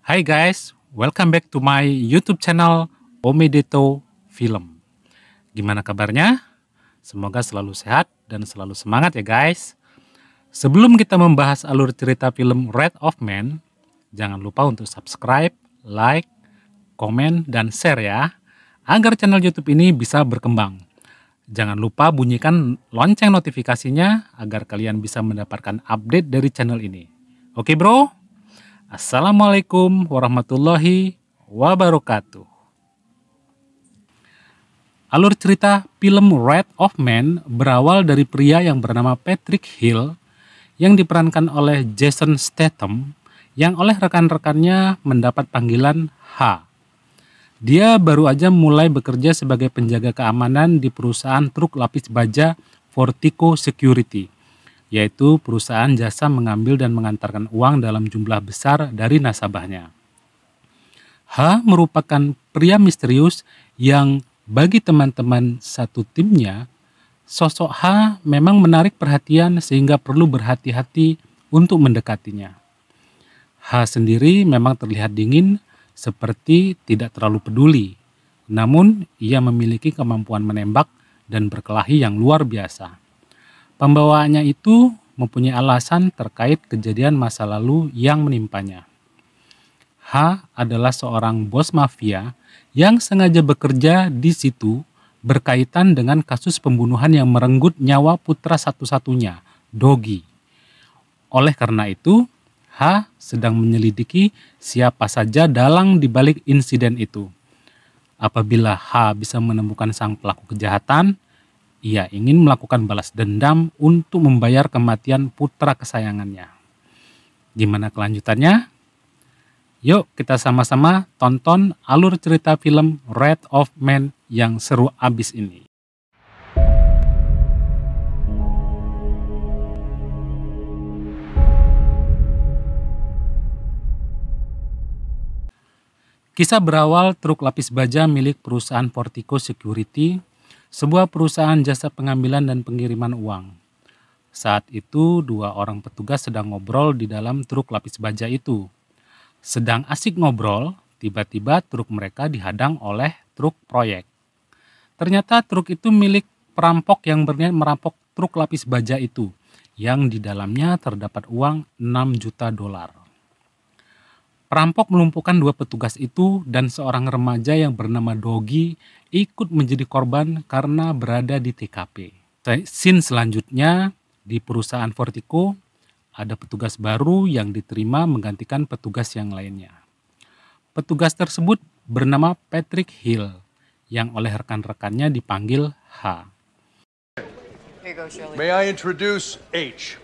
Hai guys, welcome back to my YouTube channel Omedeto Film. Gimana kabarnya? Semoga selalu sehat dan selalu semangat ya guys. Sebelum kita membahas alur cerita film Wrath of Man, jangan lupa untuk subscribe, like, komen, dan share ya, agar channel YouTube ini bisa berkembang. Jangan lupa bunyikan lonceng notifikasinya agar kalian bisa mendapatkan update dari channel ini. Oke bro? Assalamualaikum warahmatullahi wabarakatuh. Alur cerita film Wrath of Man berawal dari pria yang bernama Patrick Hill yang diperankan oleh Jason Statham yang oleh rekan-rekannya mendapat panggilan H. Dia baru aja mulai bekerja sebagai penjaga keamanan di perusahaan truk lapis baja Vertigo Security, yaitu perusahaan jasa mengambil dan mengantarkan uang dalam jumlah besar dari nasabahnya. H merupakan pria misterius yang bagi teman-teman satu timnya, sosok H memang menarik perhatian sehingga perlu berhati-hati untuk mendekatinya. H sendiri memang terlihat dingin, seperti tidak terlalu peduli, namun ia memiliki kemampuan menembak dan berkelahi yang luar biasa. Pembawaannya itu mempunyai alasan terkait kejadian masa lalu yang menimpanya. H adalah seorang bos mafia yang sengaja bekerja di situ berkaitan dengan kasus pembunuhan yang merenggut nyawa putra satu-satunya, Doggy. Oleh karena itu, H sedang menyelidiki siapa saja dalang di balik insiden itu. Apabila H bisa menemukan sang pelaku kejahatan, ia ingin melakukan balas dendam untuk membayar kematian putra kesayangannya. Gimana kelanjutannya? Yuk kita sama-sama tonton alur cerita film Wrath of Man yang seru abis ini. Kisah berawal truk lapis baja milik perusahaan Vertigo Security, sebuah perusahaan jasa pengambilan dan pengiriman uang. Saat itu, dua orang petugas sedang ngobrol di dalam truk lapis baja itu. Sedang asik ngobrol, tiba-tiba truk mereka dihadang oleh truk proyek. Ternyata truk itu milik perampok yang berniat merampok truk lapis baja itu, yang di dalamnya terdapat uang 6 juta dolar. Perampok melumpuhkan dua petugas itu dan seorang remaja yang bernama Doggy ikut menjadi korban karena berada di TKP. Scene selanjutnya di perusahaan Vertigo ada petugas baru yang diterima menggantikan petugas yang lainnya. Petugas tersebut bernama Patrick Hill yang oleh rekan-rekannya dipanggil H. May I introduce H?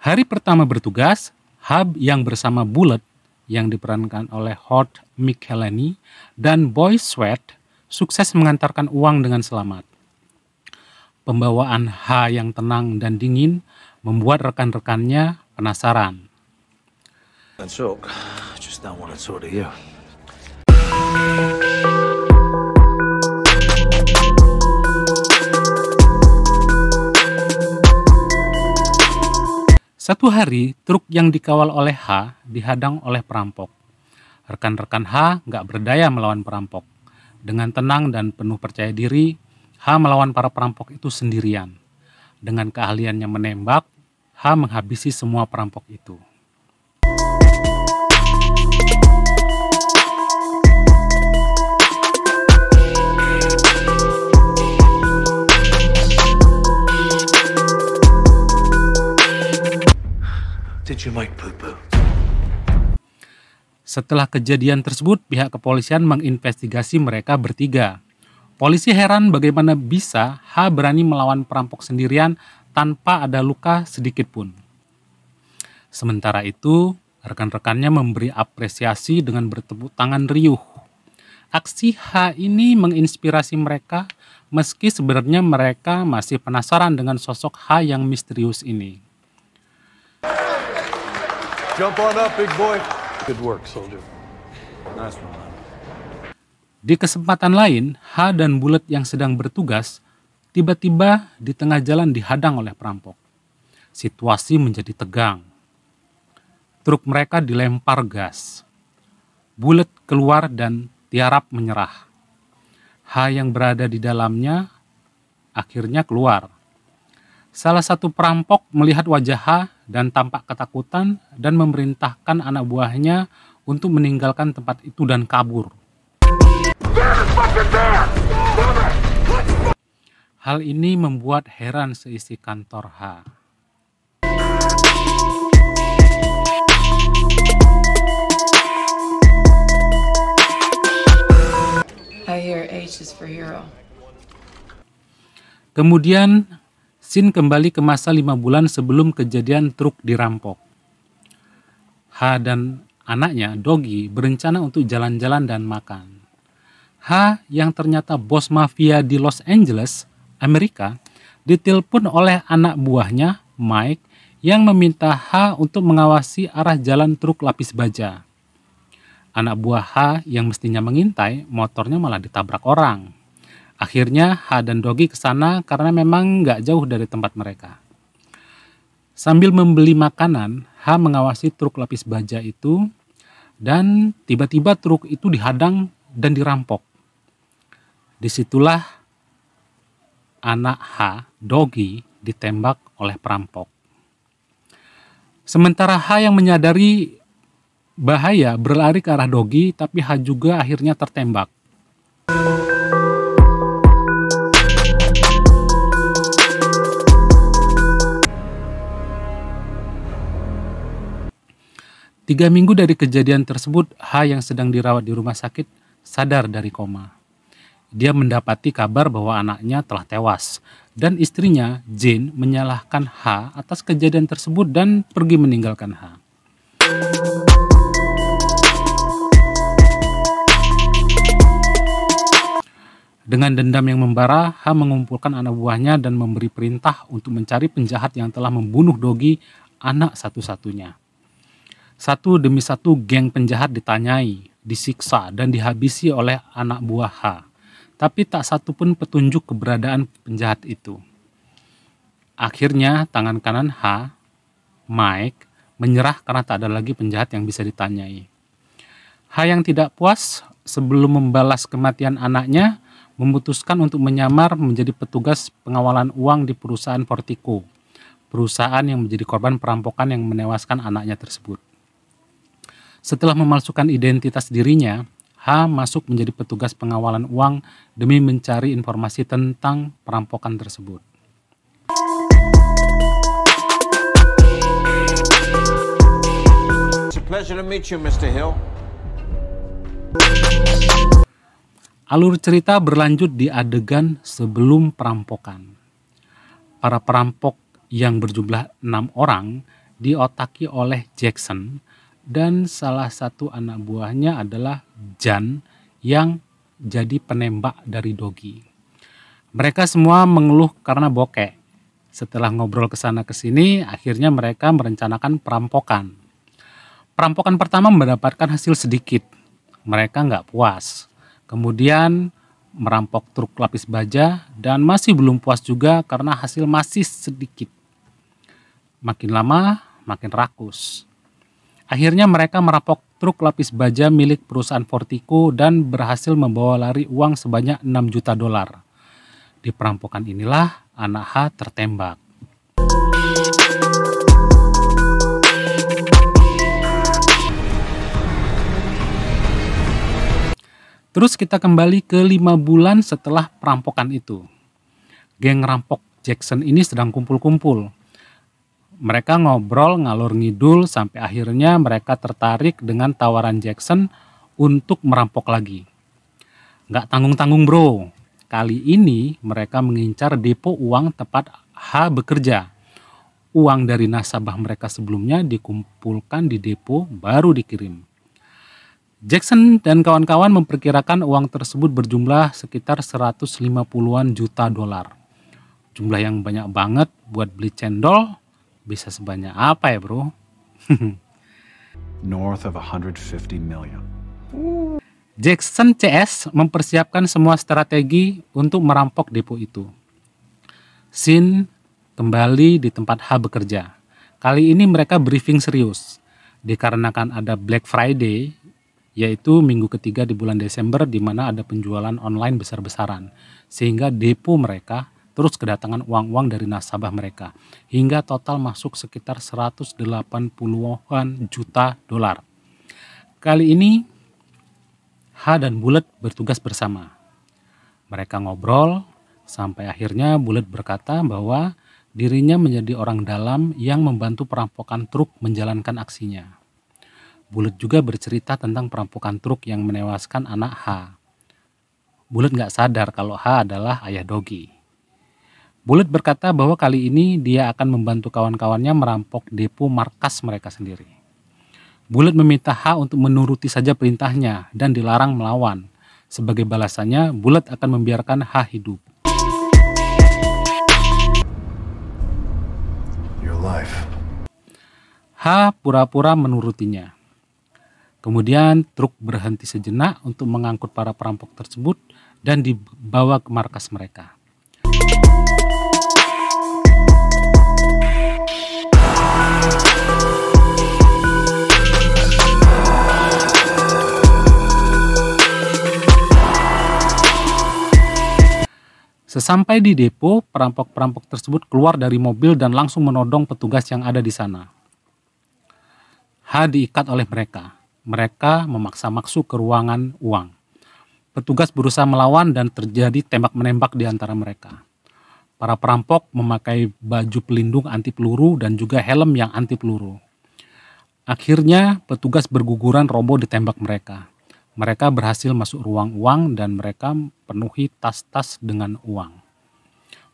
Hari pertama bertugas, H yang bersama Bullet yang diperankan oleh Howard McElhenney dan Boy Sweat sukses mengantarkan uang dengan selamat. Pembawaan H yang tenang dan dingin membuat rekan-rekannya penasaran. Let's talk. Just don't want to talk to you. Satu hari, truk yang dikawal oleh H dihadang oleh perampok. Rekan-rekan H nggak berdaya melawan perampok. Dengan tenang dan penuh percaya diri, H melawan para perampok itu sendirian. Dengan keahliannya menembak, H menghabisi semua perampok itu. Did you make poo-poo? Setelah kejadian tersebut, pihak kepolisian menginvestigasi mereka bertiga. Polisi heran bagaimana bisa H berani melawan perampok sendirian tanpa ada luka sedikit pun. Sementara itu, rekan-rekannya memberi apresiasi dengan bertepuk tangan riuh. Aksi H ini menginspirasi mereka, meski sebenarnya mereka masih penasaran dengan sosok H yang misterius ini. Jump on up, big boy. Good work, soldier. Nice one, man. Di kesempatan lain, H dan Bullet yang sedang bertugas tiba-tiba di tengah jalan dihadang oleh perampok. Situasi menjadi tegang. Truk mereka dilempar gas. Bulet keluar dan tiarap menyerah. H yang berada di dalamnya akhirnya keluar. Salah satu perampok melihat wajah H dan tampak ketakutan dan memerintahkan anak buahnya untuk meninggalkan tempat itu dan kabur. Hal ini membuat heran seisi kantor H. I hear H is for hero. Kemudian Sin kembali ke masa 5 bulan sebelum kejadian truk dirampok. H dan anaknya, Doggy, berencana untuk jalan-jalan dan makan. H yang ternyata bos mafia di Los Angeles, Amerika, ditelepon oleh anak buahnya, Mike, yang meminta H untuk mengawasi arah jalan truk lapis baja. Anak buah H yang mestinya mengintai, motornya malah ditabrak orang. Akhirnya H dan Doggy ke sana karena memang nggak jauh dari tempat mereka. Sambil membeli makanan, H mengawasi truk lapis baja itu dan tiba-tiba truk itu dihadang dan dirampok. Disitulah anak H, Doggy, ditembak oleh perampok. Sementara H yang menyadari bahaya berlari ke arah Doggy, tapi H juga akhirnya tertembak. Tiga minggu dari kejadian tersebut, H yang sedang dirawat di rumah sakit sadar dari koma. Dia mendapati kabar bahwa anaknya telah tewas dan istrinya, Jane, menyalahkan H atas kejadian tersebut dan pergi meninggalkan H. Dengan dendam yang membara, H mengumpulkan anak buahnya dan memberi perintah untuk mencari penjahat yang telah membunuh Doggy, anak satu-satunya. Satu demi satu geng penjahat ditanyai, disiksa, dan dihabisi oleh anak buah H. Tapi tak satu pun petunjuk keberadaan penjahat itu. Akhirnya tangan kanan H, Mike, menyerah karena tak ada lagi penjahat yang bisa ditanyai. H yang tidak puas sebelum membalas kematian anaknya, memutuskan untuk menyamar menjadi petugas pengawalan uang di perusahaan Portico, perusahaan yang menjadi korban perampokan yang menewaskan anaknya tersebut. Setelah memalsukan identitas dirinya, H masuk menjadi petugas pengawalan uang demi mencari informasi tentang perampokan tersebut. It's a pleasure to meet you, Mr. Hill. Alur cerita berlanjut di adegan sebelum perampokan. Para perampok yang berjumlah 6 orang diotaki oleh Jackson dan salah satu anak buahnya adalah Jan yang jadi penembak dari Doggy. Mereka semua mengeluh karena bokeh. Setelah ngobrol ke sana ke sini, akhirnya mereka merencanakan perampokan. Perampokan pertama mendapatkan hasil sedikit. Mereka nggak puas. Kemudian merampok truk lapis baja dan masih belum puas juga karena hasil masih sedikit. Makin lama makin rakus. Akhirnya mereka merampok truk lapis baja milik perusahaan Portico dan berhasil membawa lari uang sebanyak 6 juta dolar. Di perampokan inilah anak H tertembak. Terus kita kembali ke 5 bulan setelah perampokan itu. Geng rampok Jackson ini sedang kumpul-kumpul. Mereka ngobrol ngalor ngidul sampai akhirnya mereka tertarik dengan tawaran Jackson untuk merampok lagi. Nggak tanggung-tanggung bro, kali ini mereka mengincar depo uang tempat H bekerja. Uang dari nasabah mereka sebelumnya dikumpulkan di depo baru dikirim. Jackson dan kawan-kawan memperkirakan uang tersebut berjumlah sekitar 150-an juta dolar. Jumlah yang banyak banget buat beli cendol. Bisa sebanyak apa ya bro? North of 150 million. Jackson CS mempersiapkan semua strategi untuk merampok depo itu. Sin kembali di tempat H bekerja. Kali ini mereka briefing serius. Dikarenakan ada Black Friday yaitu minggu ketiga di bulan Desember di mana ada penjualan online besar-besaran. Sehingga depo mereka terus kedatangan uang-uang dari nasabah mereka. Hingga total masuk sekitar 180-an juta dolar. Kali ini H dan Bullet bertugas bersama. Mereka ngobrol sampai akhirnya Bullet berkata bahwa dirinya menjadi orang dalam yang membantu perampokan truk menjalankan aksinya. Bullet juga bercerita tentang perampokan truk yang menewaskan anak H. Bullet nggak sadar kalau H adalah ayah Doggy. Bullet berkata bahwa kali ini dia akan membantu kawan-kawannya merampok depo markas mereka sendiri. Bullet meminta H untuk menuruti saja perintahnya dan dilarang melawan. Sebagai balasannya, Bullet akan membiarkan H hidup. Your life. H pura-pura menurutinya. Kemudian truk berhenti sejenak untuk mengangkut para perampok tersebut dan dibawa ke markas mereka. Sesampai di depo, perampok-perampok tersebut keluar dari mobil dan langsung menodong petugas yang ada di sana. H diikat oleh mereka. Mereka memaksa masuk ke ruangan uang. Petugas berusaha melawan dan terjadi tembak-menembak di antara mereka. Para perampok memakai baju pelindung anti peluru dan juga helm yang anti peluru. Akhirnya petugas berguguran roboh ditembak mereka. Mereka berhasil masuk ruang uang dan mereka penuhi tas-tas dengan uang.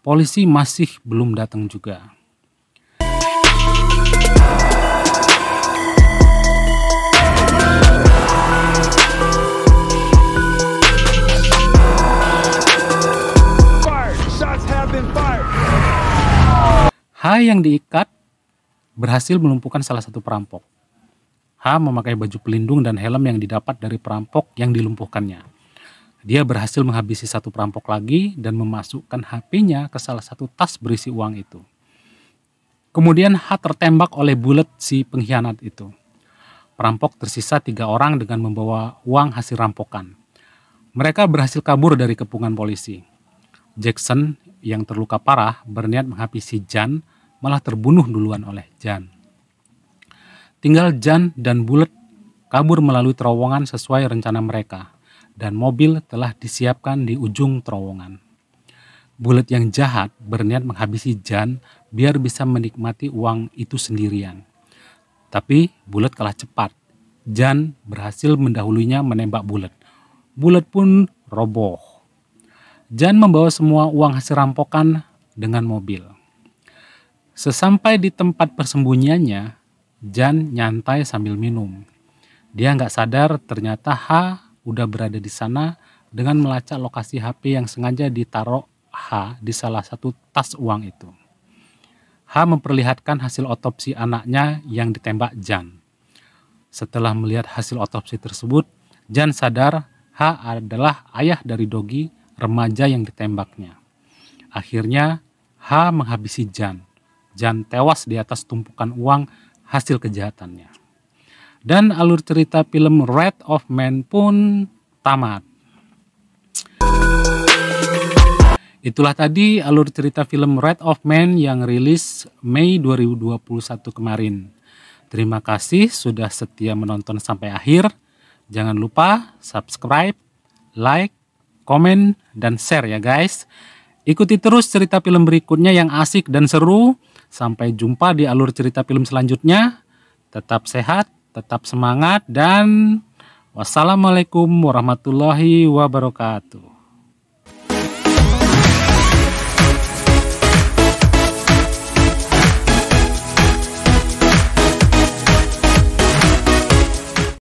Polisi masih belum datang juga. H yang diikat berhasil melumpuhkan salah satu perampok. H memakai baju pelindung dan helm yang didapat dari perampok yang dilumpuhkannya. Dia berhasil menghabisi satu perampok lagi dan memasukkan HP-nya ke salah satu tas berisi uang itu. Kemudian H tertembak oleh Bullet si pengkhianat itu. Perampok tersisa 3 orang dengan membawa uang hasil rampokan. Mereka berhasil kabur dari kepungan polisi. Jackson yang terluka parah berniat menghabisi Jan, malah terbunuh duluan oleh Jan. Tinggal Jan dan Bullet kabur melalui terowongan sesuai rencana mereka, dan mobil telah disiapkan di ujung terowongan. Bullet yang jahat berniat menghabisi Jan biar bisa menikmati uang itu sendirian. Tapi Bullet kalah cepat. Jan berhasil mendahulunya menembak Bullet. Bullet pun roboh. Jan membawa semua uang hasil rampokan dengan mobil. Sesampai di tempat persembunyiannya, Jan nyantai sambil minum. Dia nggak sadar ternyata H udah berada di sana dengan melacak lokasi HP yang sengaja ditaruh H di salah satu tas uang itu. H memperlihatkan hasil otopsi anaknya yang ditembak Jan. Setelah melihat hasil otopsi tersebut, Jan sadar H adalah ayah dari Doggy, remaja yang ditembaknya. Akhirnya H menghabisi Jan. Jan tewas di atas tumpukan uang hasil kejahatannya. Dan alur cerita film Wrath of Man pun tamat. Itulah tadi alur cerita film Wrath of Man yang rilis Mei 2021 kemarin. Terima kasih sudah setia menonton sampai akhir. Jangan lupa subscribe, like, komen, dan share ya guys. Ikuti terus cerita film berikutnya yang asik dan seru. Sampai jumpa di alur cerita film selanjutnya. Tetap sehat, tetap semangat, dan wassalamualaikum warahmatullahi wabarakatuh.